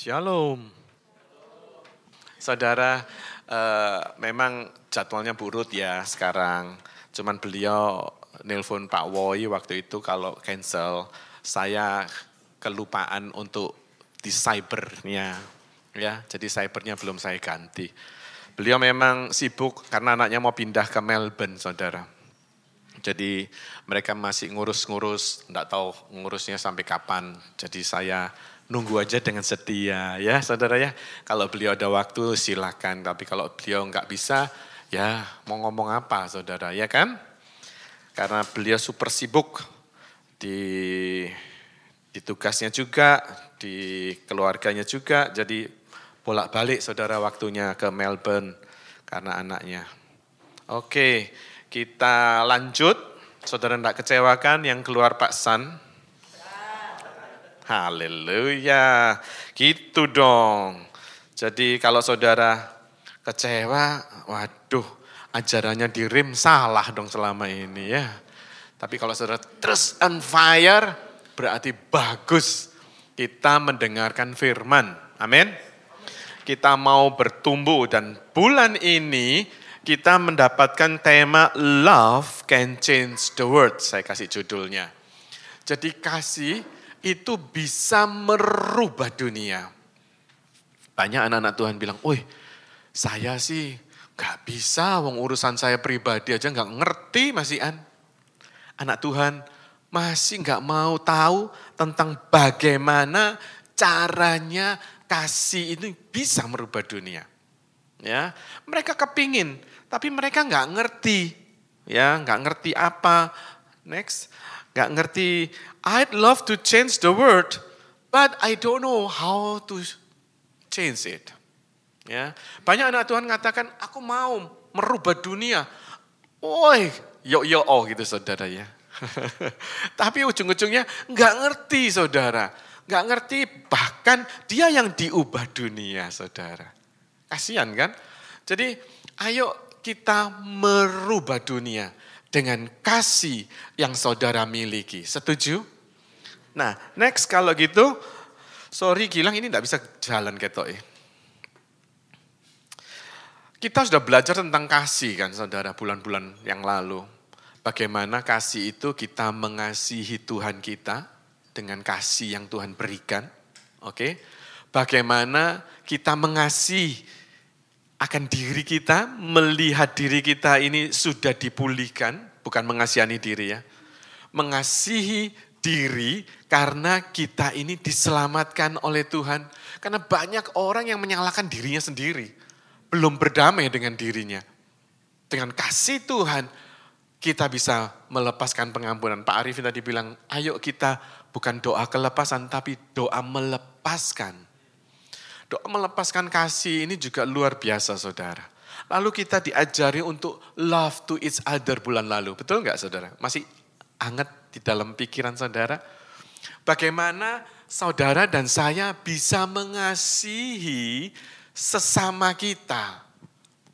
Shalom. Saudara, memang jadwalnya burut ya sekarang. Cuman beliau nelpon Pak Woi waktu itu kalau cancel, saya kelupaan untuk di cybernya. Ya, jadi cybernya belum saya ganti. Beliau memang sibuk karena anaknya mau pindah ke Melbourne, saudara. Jadi mereka masih ngurus-ngurus, enggak tahu ngurusnya sampai kapan. Jadi saya nunggu aja dengan setia ya saudara ya. Kalau beliau ada waktu silakan, tapi kalau beliau enggak bisa ya mau ngomong apa saudara ya kan. Karena beliau super sibuk di tugasnya juga, di keluarganya juga. Jadi bolak-balik saudara waktunya ke Melbourne karena anaknya. Oke. Kita lanjut, saudara tidak kecewakan yang keluar Pak San? Haleluya, gitu dong. Jadi kalau saudara kecewa, waduh ajarannya di rim salah dong selama ini ya. Tapi kalau saudara terus on fire, berarti bagus kita mendengarkan firman. Amin. Kita mau bertumbuh dan bulan ini kita mendapatkan tema Love Can Change the World. Saya kasih judulnya. Jadi kasih itu bisa merubah dunia. Banyak anak-anak Tuhan bilang, "Wih, saya sih gak bisa, wong urusan saya pribadi aja gak ngerti masihan." Anak Tuhan masih gak mau tahu tentang bagaimana caranya kasih ini bisa merubah dunia. Ya, mereka kepingin, tapi mereka nggak ngerti, ya, nggak ngerti apa. Next, nggak ngerti. I'd love to change the world, but I don't know how to change it. Ya, banyak anak Tuhan mengatakan, aku mau merubah dunia. Woi, yo oh gitu saudara ya. Tapi ujung-ujungnya nggak ngerti saudara, nggak ngerti bahkan dia yang diubah dunia saudara. Kasihan kan? Jadi ayo kita merubah dunia dengan kasih yang saudara miliki. Setuju? Nah next kalau gitu, sorry Gilang ini tidak bisa jalan ketok. Kita sudah belajar tentang kasih kan saudara bulan-bulan yang lalu. Bagaimana kasih itu kita mengasihi Tuhan kita dengan kasih yang Tuhan berikan. Oke? Bagaimana kita mengasihi akan diri kita, melihat diri kita ini sudah dipulihkan, bukan mengasihani diri ya. Mengasihi diri karena kita ini diselamatkan oleh Tuhan. Karena banyak orang yang menyalahkan dirinya sendiri, belum berdamai dengan dirinya. Dengan kasih Tuhan, kita bisa melepaskan pengampunan. Pak Arifin tadi bilang, ayo kita bukan doa kelepasan, tapi doa melepaskan. Doa melepaskan kasih ini juga luar biasa saudara. Lalu kita diajari untuk love to each other bulan lalu. Betul nggak saudara? Masih hangat di dalam pikiran saudara? Bagaimana saudara dan saya bisa mengasihi sesama kita?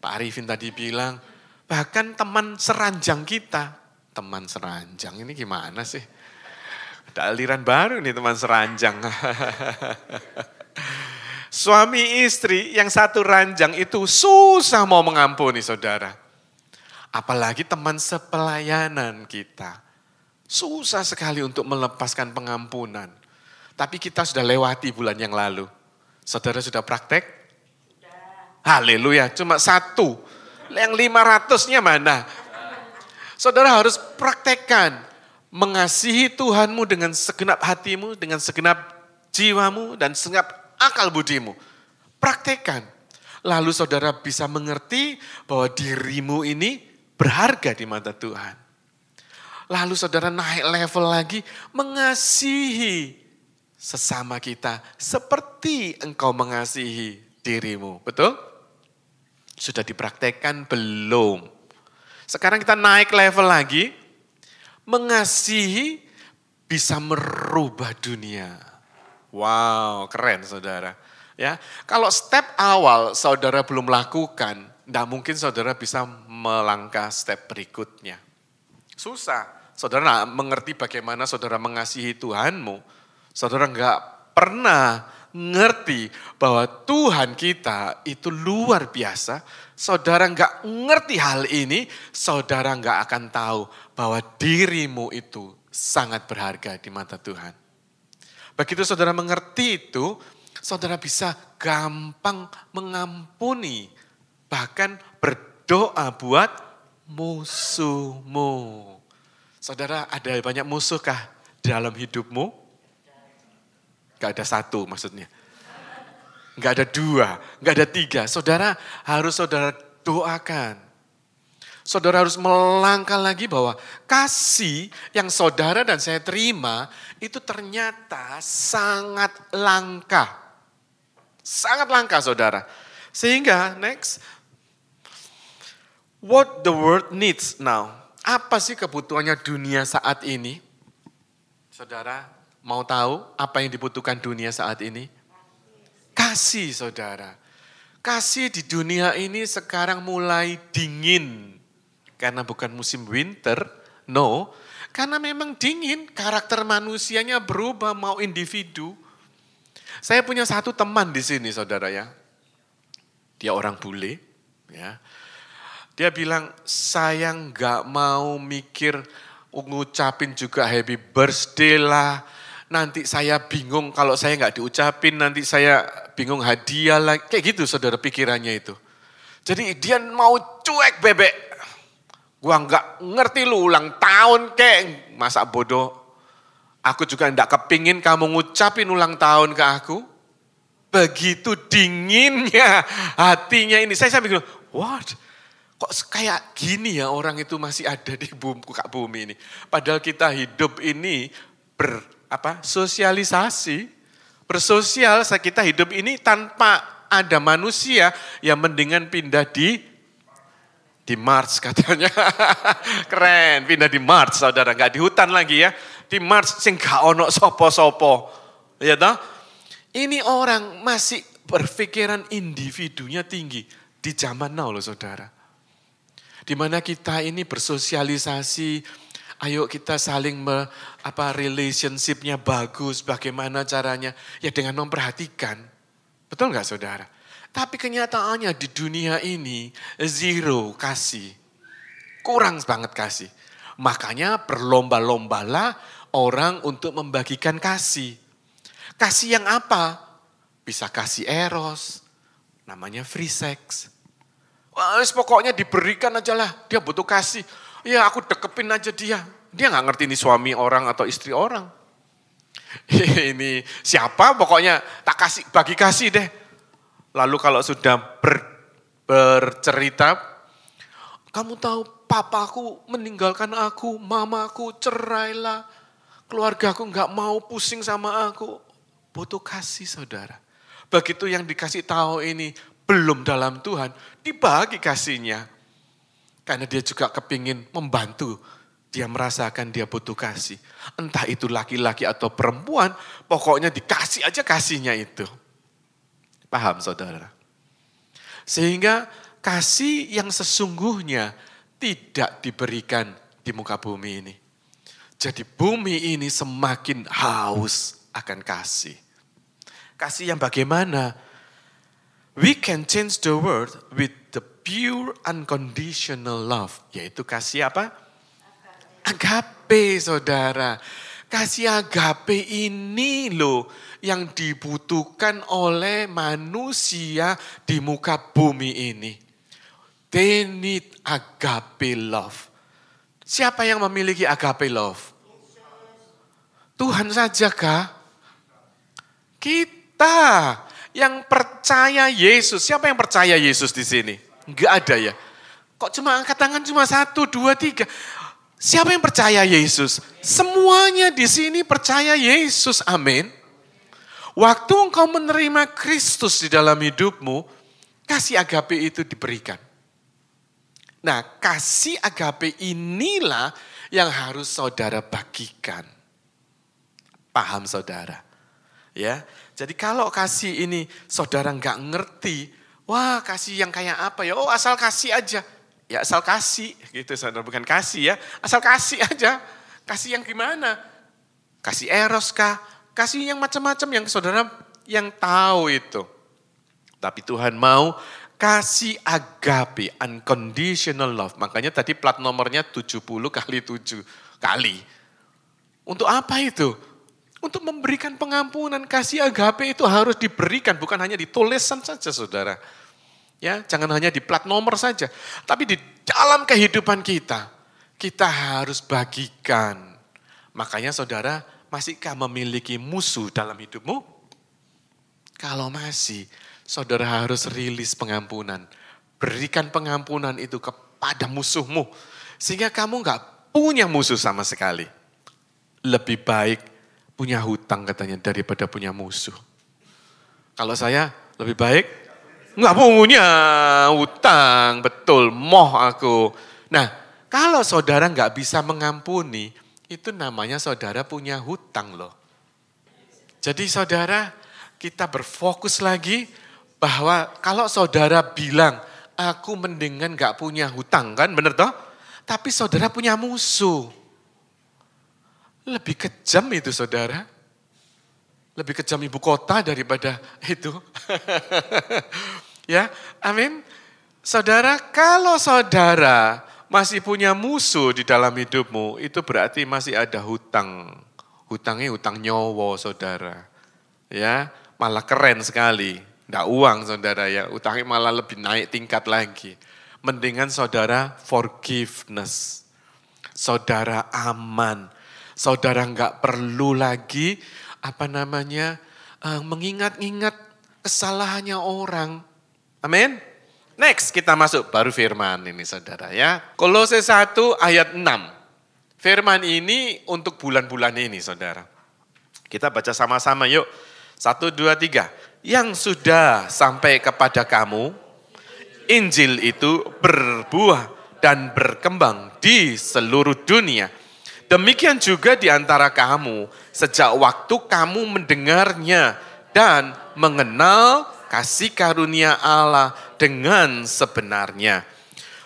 Pak Arifin tadi bilang, bahkan teman seranjang kita. Teman seranjang ini gimana sih? Ada aliran baru nih teman seranjang. Suami istri yang satu ranjang itu susah mau mengampuni saudara. Apalagi teman sepelayanan kita. Susah sekali untuk melepaskan pengampunan. Tapi kita sudah lewati bulan yang lalu. Saudara sudah praktek? Haleluya, cuma satu. Yang 500-nya mana? Saudara harus praktekkan. Mengasihi Tuhanmu dengan segenap hatimu, dengan segenap jiwamu, dan segenap akal budimu. Praktekkan. Lalu saudara bisa mengerti bahwa dirimu ini berharga di mata Tuhan. Lalu saudara naik level lagi mengasihi sesama kita seperti engkau mengasihi dirimu. Betul? Sudah dipraktekkan belum? Sekarang kita naik level lagi. Mengasihi bisa merubah dunia. Wow, keren saudara. Ya, kalau step awal saudara belum lakukan, tidak mungkin saudara bisa melangkah step berikutnya. Susah. Saudara mengerti bagaimana saudara mengasihi Tuhanmu. Saudara nggak pernah ngerti bahwa Tuhan kita itu luar biasa, saudara nggak ngerti hal ini, saudara nggak akan tahu bahwa dirimu itu sangat berharga di mata Tuhan. Begitu saudara mengerti itu, saudara bisa gampang mengampuni, bahkan berdoa buat musuhmu. Saudara, ada banyak musuhkah dalam hidupmu? Gak ada satu maksudnya. Gak ada dua, gak ada tiga. Saudara harus doakan. Saudara harus melangkah lagi bahwa kasih yang saudara dan saya terima itu ternyata sangat langka. Sangat langka saudara. Sehingga next, what the world needs now. Apa sih kebutuhannya dunia saat ini? Saudara, mau tahu apa yang dibutuhkan dunia saat ini? Kasih saudara. Kasih di dunia ini sekarang mulai dingin. Karena bukan musim winter, no. Karena memang dingin, karakter manusianya berubah mau individu. Saya punya satu teman di sini saudara ya. Dia orang bule ya. Dia bilang, saya nggak mau mikir ngucapin juga happy birthday lah. Nanti saya bingung kalau saya nggak diucapin, nanti saya bingung hadiah lah. Kayak gitu saudara pikirannya itu. Jadi dia mau cuek bebek. Gua nggak ngerti lu ulang tahun kek. Masa bodoh. Aku juga nggak kepingin kamu ngucapin ulang tahun ke aku. Begitu dinginnya hatinya ini. Saya bilang, what? Kok kayak gini ya orang itu masih ada di bumi ini. Padahal kita hidup ini sosialisasi, bersosial, kita hidup ini tanpa ada manusia yang mendingan pindah di Mars katanya. Keren, pindah di Mars saudara, nggak di hutan lagi ya. Di Mars sing gak ono sopo-sopo. Ya toh? Ini orang masih berpikiran individunya tinggi di zaman now loh saudara. Di mana kita ini bersosialisasi, ayo kita saling relationship-nya bagus, bagaimana caranya? Ya dengan memperhatikan. Betul nggak saudara? Tapi kenyataannya di dunia ini zero kasih. Kurang banget kasih. Makanya berlomba-lombalah orang untuk membagikan kasih. Kasih yang apa? Bisa kasih eros, namanya free sex. Wah, pokoknya diberikan aja lah, dia butuh kasih. Ya aku dekepin aja dia. Dia gak ngerti ini suami orang atau istri orang. Ini siapa pokoknya tak kasih, bagi kasih deh. Lalu kalau sudah bercerita, kamu tahu papaku meninggalkan aku, mamaku cerailah, keluargaku gak mau pusing sama aku. Butuh kasih saudara. Begitu yang dikasih tahu ini belum dalam Tuhan, dibagi kasihnya. Karena dia juga kepingin membantu, dia merasakan dia butuh kasih. Entah itu laki-laki atau perempuan, pokoknya dikasih aja kasihnya itu. Paham saudara? Sehingga kasih yang sesungguhnya tidak diberikan di muka bumi ini. Jadi bumi ini semakin haus akan kasih. Kasih yang bagaimana? We can change the world with the pure unconditional love. Yaitu kasih apa? Agape saudara. Kasih agape ini loh yang dibutuhkan oleh manusia di muka bumi ini. They need agape love. Siapa yang memiliki agape love? Tuhan saja kah? Kita yang percaya Yesus. Siapa yang percaya Yesus di sini? Enggak ada ya. Kok cuma angkat tangan cuma 1, 2, 3. Siapa yang percaya Yesus? Semuanya di sini percaya Yesus. Amin. Waktu engkau menerima Kristus di dalam hidupmu, kasih agape itu diberikan. Nah, kasih agape inilah yang harus saudara bagikan. Paham saudara? Ya, jadi kalau kasih ini saudara nggak ngerti, wah kasih yang kayak apa ya? Oh asal kasih aja, ya asal kasih gitu saudara, bukan kasih ya, asal kasih aja. Kasih yang gimana? Kasih eros kah? Kasih yang macam-macam yang saudara yang tahu itu. Tapi Tuhan mau kasih agape, unconditional love. Makanya tadi plat nomornya 70 kali 7 kali. Untuk apa itu? Untuk memberikan pengampunan. Kasih agape itu harus diberikan, bukan hanya ditulisan saja saudara. Ya, jangan hanya di plat nomor saja. Tapi di dalam kehidupan kita harus bagikan. Makanya saudara, masihkah memiliki musuh dalam hidupmu? Kalau masih, saudara harus rilis pengampunan. Berikan pengampunan itu kepada musuhmu. Sehingga kamu gak punya musuh sama sekali. Lebih baik punya hutang katanya daripada punya musuh. Kalau saya lebih baik nggak punya hutang, betul, moh aku. Nah, kalau saudara nggak bisa mengampuni, itu namanya saudara punya hutang loh. Jadi saudara, kita berfokus lagi bahwa kalau saudara bilang, aku mendingan nggak punya hutang, kan bener toh? Tapi saudara punya musuh. Lebih kejam itu saudara. Lebih kejam ibu kota daripada itu. Ya, amin. Saudara, kalau saudara masih punya musuh di dalam hidupmu, itu berarti masih ada hutang. Hutangnya hutang nyawa saudara. Ya, malah keren sekali. Nggak uang saudara ya, hutangnya malah lebih naik tingkat lagi. Mendingan saudara forgiveness. Saudara aman. Saudara nggak perlu lagi mengingat-ingat kesalahannya orang. Amin. Next kita masuk baru firman ini saudara ya. Kolose 1 ayat 6. Firman ini untuk bulan-bulan ini saudara. Kita baca sama-sama yuk. 1, 2, 3. Yang sudah sampai kepada kamu, Injil itu berbuah dan berkembang di seluruh dunia. Demikian juga di antara kamu, sejak waktu kamu mendengarnya dan mengenal kasih karunia Allah dengan sebenarnya.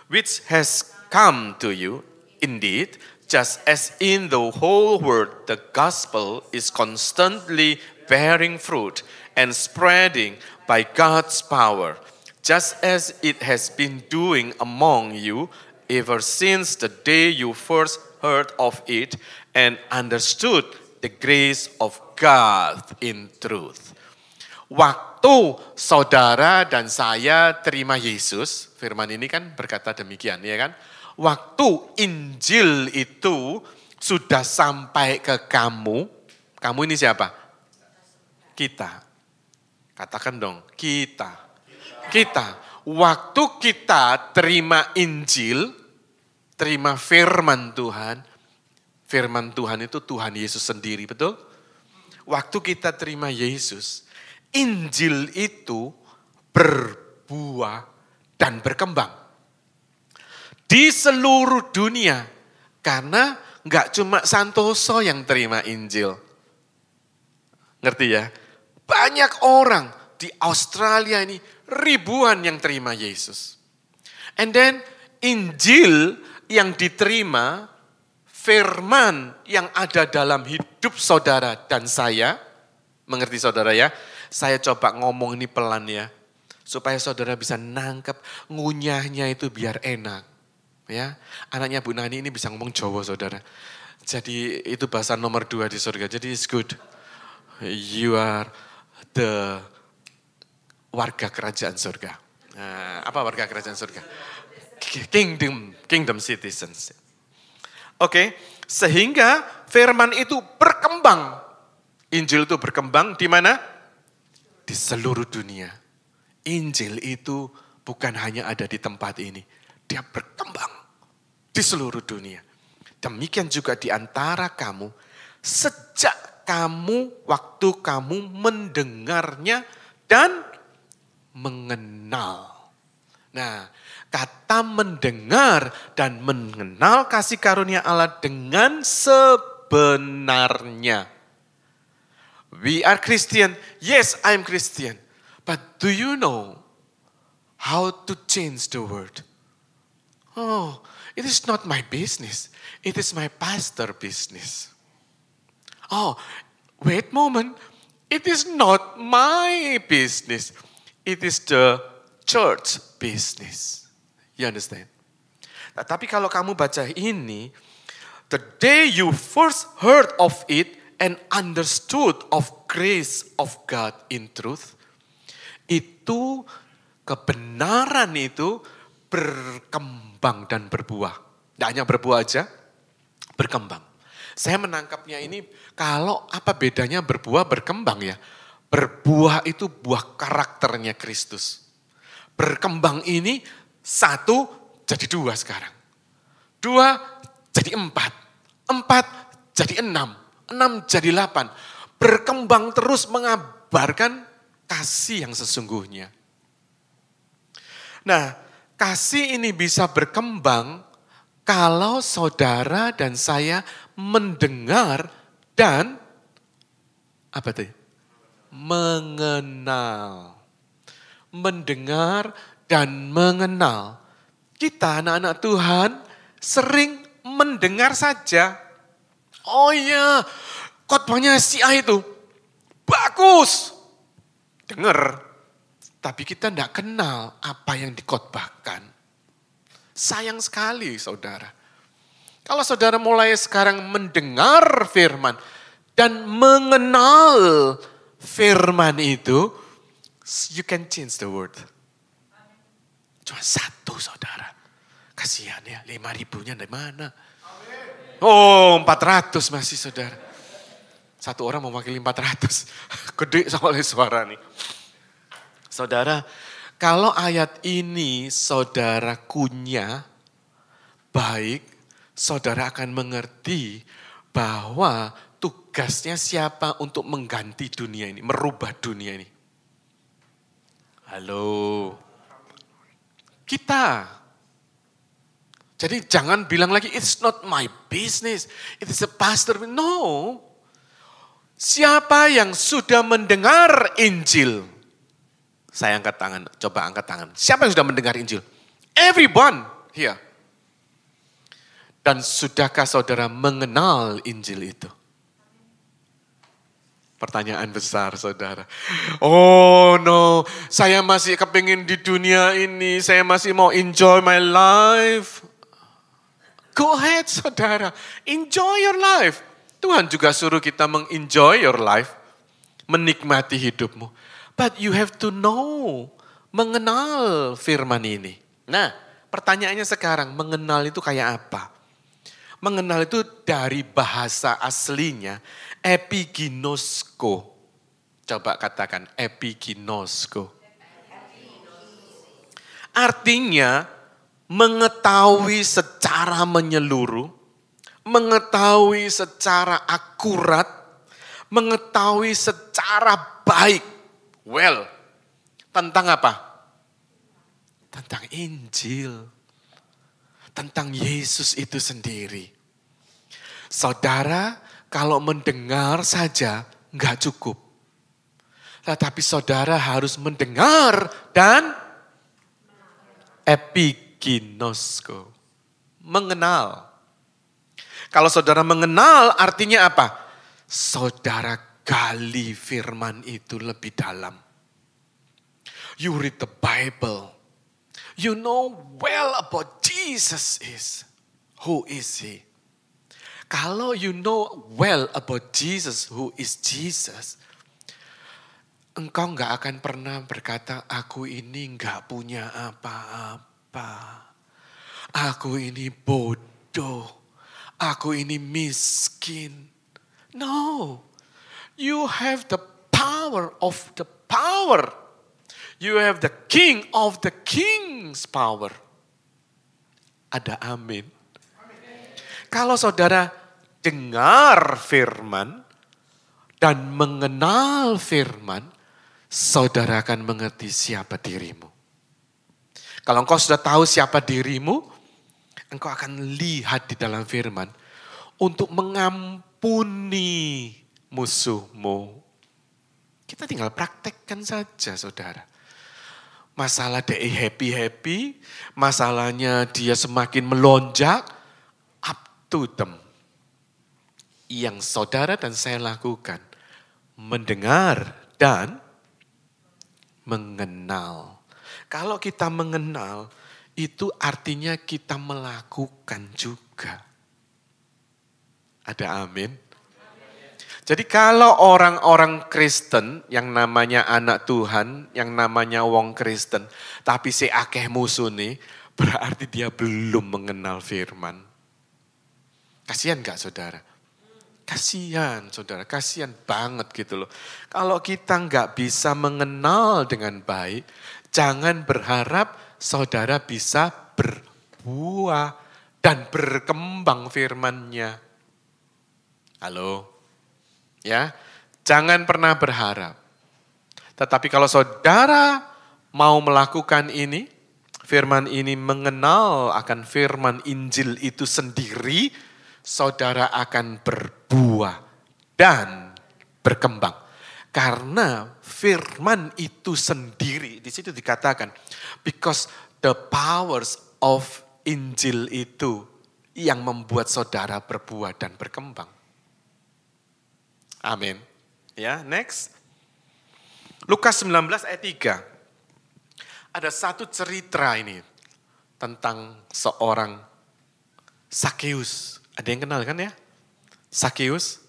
Which has come to you, indeed, just as in the whole world the gospel is constantly bearing fruit and spreading by God's power, just as it has been doing among you ever since the day you first heard of it and understood the grace of God in truth. Waktu saudara dan saya terima Yesus, firman ini kan berkata demikian ya kan. Waktu Injil itu sudah sampai ke kamu ini siapa? Kita. Katakan dong, kita. Waktu kita terima Injil, terima firman Tuhan itu Tuhan Yesus sendiri, betul? Waktu kita terima Yesus, Injil itu berbuah dan berkembang. Di seluruh dunia, karena enggak cuma Santoso yang terima Injil. Ngerti ya? Banyak orang di Australia ini, ribuan yang terima Yesus. And then Injil yang diterima, firman yang ada dalam hidup saudara dan saya, mengerti saudara ya? Saya coba ngomong ini pelan ya, supaya saudara bisa nangkep ngunyahnya itu biar enak. Ya, anaknya Bu Nani ini bisa ngomong Jawa saudara. Jadi itu bahasa nomor 2 di surga, jadi it's good. You are the warga kerajaan surga. Nah, apa warga kerajaan surga? Kingdom citizens. Oke, sehingga firman itu berkembang. Injil itu berkembang di mana? Di seluruh dunia. Injil itu bukan hanya ada di tempat ini. Dia berkembang di seluruh dunia. Demikian juga di antara kamu. Sejak waktu kamu mendengarnya dan mengenal. Nah, kata mendengar dan mengenal kasih karunia Allah dengan sebenarnya. We are Christian. Yes, I'm Christian. But do you know how to change the word? Oh, it is not my business. It is my pastor business. Oh, wait a moment. It is not my business. It is the church business. You understand? Nah, tapi kalau kamu baca ini, the day you first heard of it and understood of grace of God in truth, itu kebenaran itu berkembang dan berbuah. Tidak hanya berbuah aja, berkembang. Saya menangkapnya ini, kalau apa bedanya berbuah berkembang ya? Berbuah itu buah karakternya Kristus. Berkembang ini 1 jadi 2 sekarang. 2 jadi 4. 4 jadi 6. 6 jadi 8. Berkembang terus mengabarkan kasih yang sesungguhnya. Nah, kasih ini bisa berkembang kalau saudara dan saya mendengar dan apa tadi? Mengenal. Mendengar dan mengenal. Kita anak-anak Tuhan sering mendengar saja. Oh iya, khotbahnya si A itu bagus. Dengar, tapi kita tidak kenal apa yang dikhotbahkan. Sayang sekali saudara. Kalau saudara mulai sekarang mendengar firman dan mengenal firman itu, you can change the world. Cuma 1 saudara. Kasihan ya, 5.000-nya dari mana? Oh 400 masih saudara. 1 orang mewakili 400. Gede soalnya suara nih. Saudara, kalau ayat ini saudara kunyah baik, saudara akan mengerti bahwa tugasnya siapa untuk mengganti dunia ini, merubah dunia ini. Halo. Kita. Jadi jangan bilang lagi, it's not my business, it is a pastor. No. Siapa yang sudah mendengar Injil? Saya angkat tangan, coba angkat tangan. Siapa yang sudah mendengar Injil? Everyone here. Dan sudahkah saudara mengenal Injil itu? Pertanyaan besar saudara. Oh no, saya masih kepingin di dunia ini, saya masih mau enjoy my life. Go ahead saudara, enjoy your life. Tuhan juga suruh kita mengenjoy your life, menikmati hidupmu. But you have to know, mengenal firman ini. Nah, pertanyaannya sekarang, mengenal itu kayak apa? Mengenal itu dari bahasa aslinya, epiginosko. Coba katakan, epiginosko. Artinya, mengetahui secara menyeluruh, mengetahui secara akurat, mengetahui secara baik. Well, tentang apa? Tentang Injil. Tentang Yesus itu sendiri. Saudara, kalau mendengar saja enggak cukup. Tetapi saudara harus mendengar dan epiginosko. Mengenal. Kalau saudara mengenal artinya apa? Saudara gali firman itu lebih dalam. You read the Bible. You know well about Jesus is. Who is he? Kalau you know well about Jesus, who is Jesus, engkau enggak akan pernah berkata, aku ini enggak punya apa-apa. Aku ini bodoh. Aku ini miskin. No. You have the power of the power. You have the king of the king's power. Ada amin. Kalau saudara dengar firman dan mengenal firman, saudara akan mengerti siapa dirimu. Kalau engkau sudah tahu siapa dirimu, engkau akan lihat di dalam firman untuk mengampuni musuhmu. Kita tinggal praktekkan saja saudara. Masalah dia happy-happy, masalahnya dia semakin melonjak, up to them. Yang saudara dan saya lakukan, mendengar, dan mengenal. Kalau kita mengenal, itu artinya kita melakukan juga. Ada amin? Jadi kalau orang-orang Kristen yang namanya anak Tuhan, yang namanya wong Kristen, tapi si akeh musuh nih, berarti dia belum mengenal firman. Kasihan gak saudara? Kasihan saudara, kasihan banget gitu loh. Kalau kita gak bisa mengenal dengan baik, jangan berharap saudara bisa berbuah dan berkembang firman-Nya. Halo? Ya, jangan pernah berharap. Tetapi kalau saudara mau melakukan ini, firman ini mengenal akan firman Injil itu sendiri, saudara akan berbuah dan berkembang. Karena firman itu sendiri, di situ dikatakan, because the powers of Injil itu yang membuat saudara berbuah dan berkembang. Amin. Ya, next. Lukas 19 ayat 3. Ada satu cerita ini tentang seorang Sakeus. Ada yang kenal kan ya? Sakeus?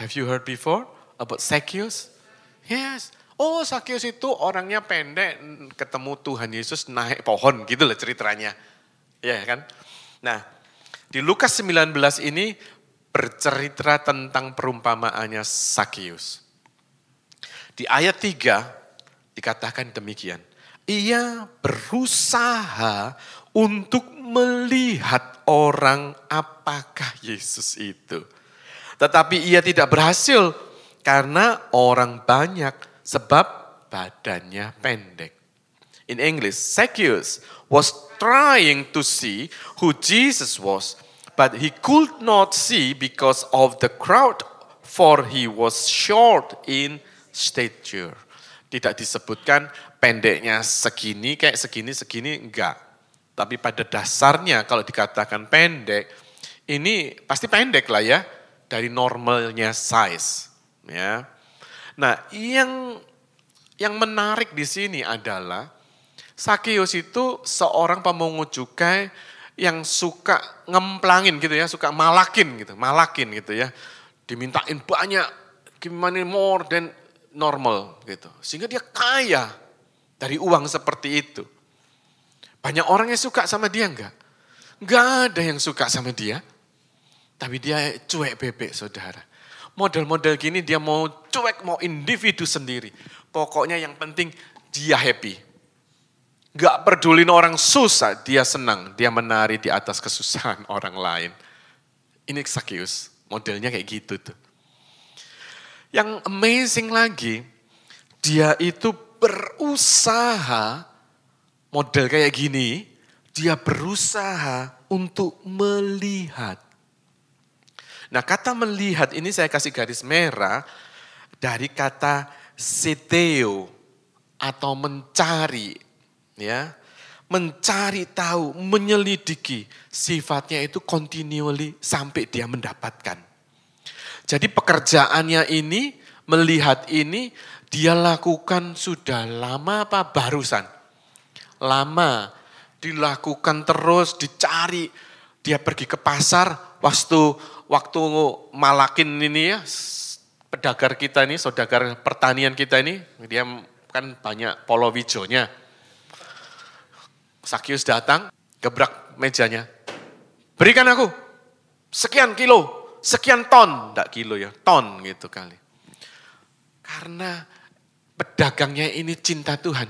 Have you heard before about Sakeus? Yes. Oh, Sakeus itu orangnya pendek, ketemu Tuhan Yesus naik pohon gitu loh ceritanya. Ya kan? Nah, di Lukas 19 ini bercerita tentang perumpamaannya Sakeus. Di ayat 3 dikatakan demikian. Ia berusaha untuk melihat orang apakah Yesus itu. Tetapi ia tidak berhasil karena orang banyak sebab badannya pendek. In English, Zacchaeus was trying to see who Jesus was, but he could not see because of the crowd, for he was short in stature. Tidak disebutkan pendeknya segini, kayak segini, enggak. Tapi pada dasarnya kalau dikatakan pendek, ini pasti pendek lah ya, dari normalnya size. Ya. Nah, yang menarik di sini adalah, Zacchaeus itu seorang pemungut cukai yang suka ngemplangin gitu ya, suka malakin gitu ya. Dimintain banyak, gimana more than normal gitu. Sehingga dia kaya dari uang seperti itu. Banyak orang yang suka sama dia enggak? Enggak ada yang suka sama dia. Tapi dia cuek bebek saudara. Model-model gini dia mau cuek, mau individu sendiri. Pokoknya yang penting dia happy. Gak pedulin orang susah, dia senang. Dia menari di atas kesusahan orang lain. Ini Zacchaeus, modelnya kayak gitu tuh. Yang amazing lagi, dia itu berusaha, model kayak gini, dia berusaha untuk melihat. Nah, kata melihat ini saya kasih garis merah dari kata seteo atau mencari. Ya, mencari tahu, menyelidiki, sifatnya itu continually sampai dia mendapatkan. Jadi pekerjaannya ini, melihat ini, dia lakukan sudah lama apa barusan? Lama, dilakukan terus, dicari. Dia pergi ke pasar, waktu malakin ini ya, pedagang kita ini, saudagar pertanian kita ini, dia kan banyak polowijonya. Zacchaeus datang, gebrak mejanya. Berikan aku sekian kilo, sekian ton. Enggak kilo ya, ton gitu kali. Karena pedagangnya ini cinta Tuhan.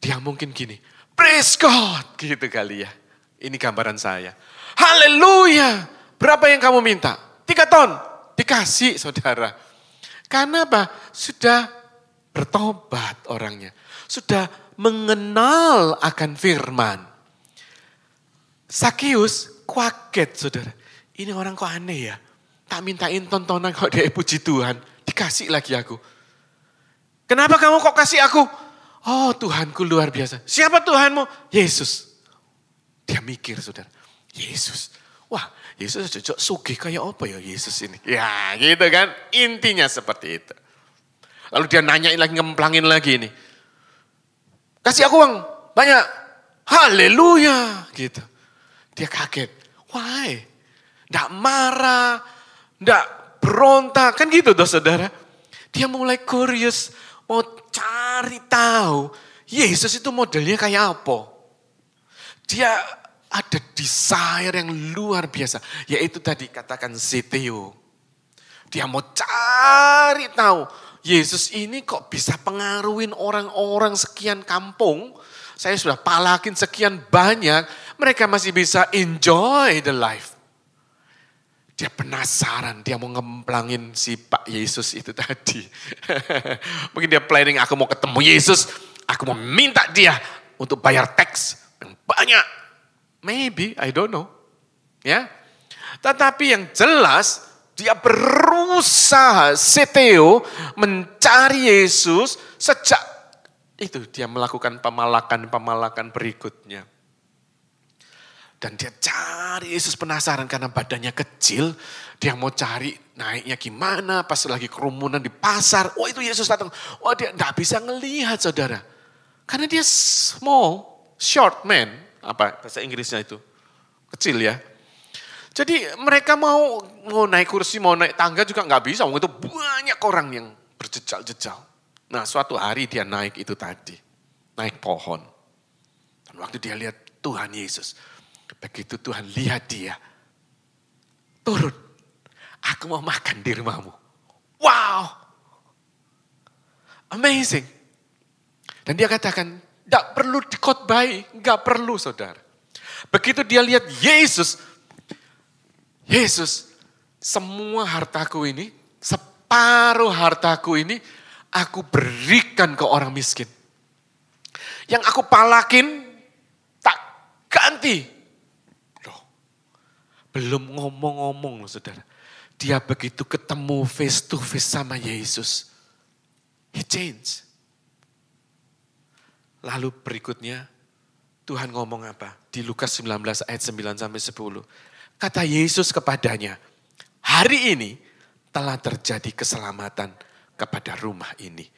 Dia mungkin gini, praise God gitu kali ya. Ini gambaran saya. Haleluya, berapa yang kamu minta? 3 ton, dikasih saudara. Karena apa? Sudah bertobat orangnya. Sudah mengenal akan firman. Zacchaeus kaget saudara. Ini orang kok aneh ya. Tak mintain tontonan kok dia puji Tuhan. Dikasih lagi aku. Kenapa kamu kok kasih aku? Oh Tuhanku luar biasa. Siapa Tuhanmu? Yesus. Dia mikir saudara. Yesus. Wah, Yesus cocok sugih kayak apa ya Yesus ini? Ya gitu kan, intinya seperti itu. Lalu dia nanyain lagi, ngemplangin lagi ini. Kasih aku uang banyak. Haleluya gitu. Dia kaget. Why? Nggak marah, nggak berontak. Kan gitu toh saudara. Dia mulai curious, mau cari tahu. Yesus itu modelnya kayak apa? Dia ada desire yang luar biasa. Yaitu tadi katakan Zeteo. Dia mau cari tahu. Yesus ini kok bisa pengaruhin orang-orang sekian kampung. Saya sudah palakin sekian banyak. Mereka masih bisa enjoy the life. Dia penasaran. Dia mau ngemplangin si Pak Yesus itu tadi. Mungkin dia planning, aku mau ketemu Yesus. Aku mau minta dia untuk bayar teks yang banyak. Maybe, I don't know. Ya. Tetapi yang jelas, dia berusaha Zeteo mencari Yesus sejak itu dia melakukan pemalakan berikutnya. Dan dia cari Yesus, penasaran karena badannya kecil. Dia mau cari naiknya gimana, pas lagi kerumunan di pasar. Oh itu Yesus datang. Oh dia gak bisa ngelihat saudara. Karena dia small, short man. Apa bahasa Inggrisnya itu? Kecil ya. Jadi mereka mau naik kursi, mau naik tangga juga nggak bisa. Itu banyak orang yang berjejal-jejal. Nah suatu hari dia naik itu tadi. Naik pohon. Dan waktu dia lihat Tuhan Yesus. Begitu Tuhan lihat dia. Turun. Aku mau makan di rumahmu. Wow. Amazing. Dan dia katakan, tidak perlu dikhotbahi, nggak perlu saudara. Begitu dia lihat Yesus, semua hartaku ini, separuh hartaku ini, aku berikan ke orang miskin. Yang aku palakin, tak ganti. Loh, belum ngomong-ngomong loh saudara. Dia begitu ketemu face to face sama Yesus, he changed. Lalu berikutnya Tuhan ngomong apa? Di Lukas 19 ayat 9-10. Kata Yesus kepadanya, hari ini telah terjadi keselamatan kepada rumah ini.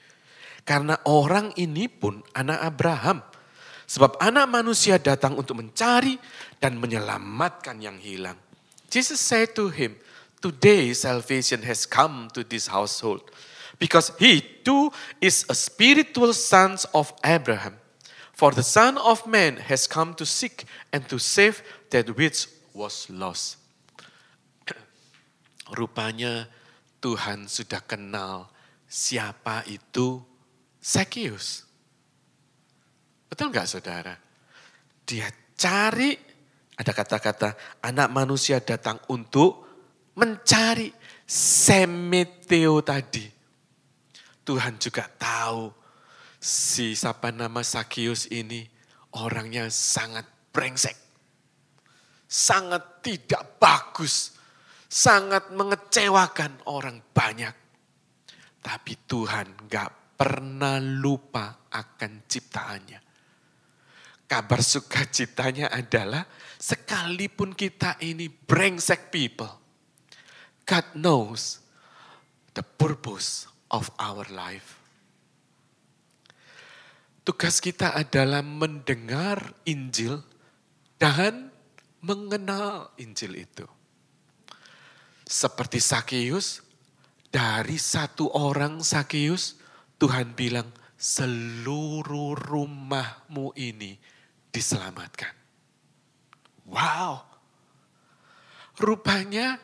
Karena orang ini pun anak Abraham. Sebab anak manusia datang untuk mencari dan menyelamatkan yang hilang. Jesus said to him, today salvation has come to this household. Because he too is a spiritual son of Abraham. For the Son of Man has come to seek and to save that which was lost. Rupanya Tuhan sudah kenal siapa itu Zakheus. Betul nggak saudara? Dia cari, ada kata-kata anak manusia datang untuk mencari semeteo tadi. Tuhan juga tahu si siapa nama Zakheus ini orangnya sangat brengsek. Sangat tidak bagus. Sangat mengecewakan orang banyak. Tapi Tuhan gak pernah lupa akan ciptaannya. Kabar sukacitanya adalah sekalipun kita ini brengsek people, God knows the purpose of our life. Tugas kita adalah mendengar Injil dan mengenal Injil itu. Seperti Zakheus, dari satu orang Zakheus, Tuhan bilang seluruh rumahmu ini diselamatkan. Wow. Rupanya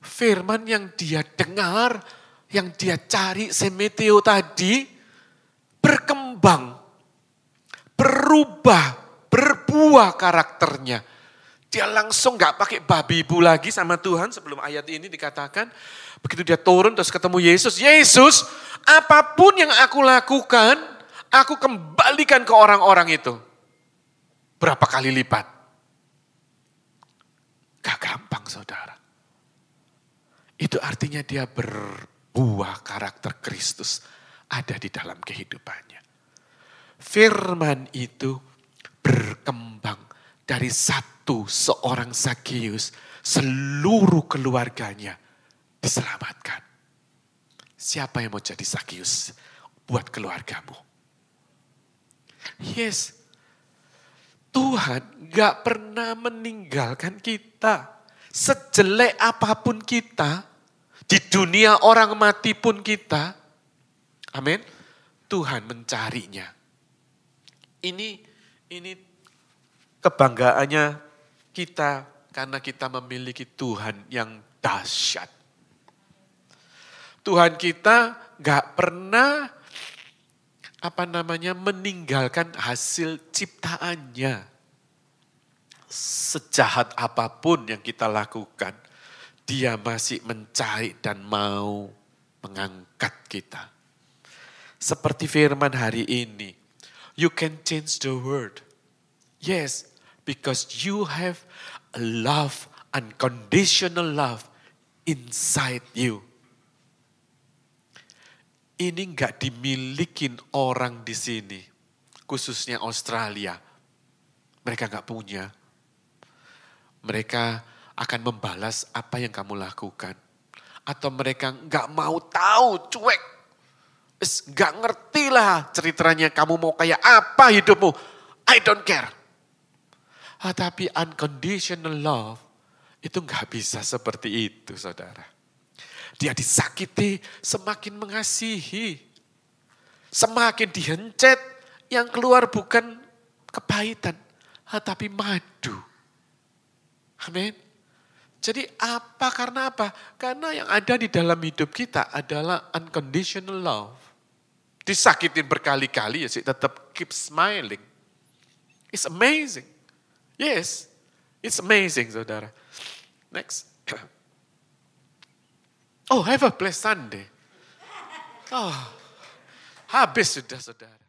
firman yang dia dengar, yang dia cari semeteo tadi berkembang, berubah, berbuah karakternya. Dia langsung gak pakai babi ibu lagi sama Tuhan sebelum ayat ini dikatakan. Begitu dia turun terus ketemu Yesus. Yesus, apapun yang aku lakukan, aku kembalikan ke orang-orang itu. Berapa kali lipat? Gak gampang saudara. Itu artinya dia berbuah karakter Kristus ada di dalam kehidupannya. Firman itu berkembang dari seorang Zakius, seluruh keluarganya diselamatkan. Siapa yang mau jadi Zakius buat keluargamu? Yes, Tuhan gak pernah meninggalkan kita. Sejelek apapun kita, di dunia orang mati pun kita, amin, Tuhan mencarinya. Ini kebanggaannya kita karena kita memiliki Tuhan yang dahsyat. Tuhan kita gak pernah meninggalkan hasil ciptaannya. Sejahat apapun yang kita lakukan, Dia masih mencari dan mau mengangkat kita. Seperti firman hari ini, you can change the world. Yes, because you have a love, unconditional love inside you. Ini enggak dimilikin orang di sini, khususnya Australia. Mereka enggak punya. Mereka akan membalas apa yang kamu lakukan. Atau mereka enggak mau tahu, cuek. Enggak ngerti lah ceritanya kamu mau kayak apa hidupmu. I don't care. Tapi unconditional love itu enggak bisa seperti itu, saudara. Dia disakiti, semakin mengasihi. Semakin dihencet, yang keluar bukan kepahitan, tapi madu. Amin. Jadi karena apa? Karena yang ada di dalam hidup kita adalah unconditional love. Disakitin berkali-kali ya sih tetap keep smiling. It's amazing. Yes, it's amazing, saudara. Next. Oh, have a blessed Sunday. Oh, habis sudah, saudara.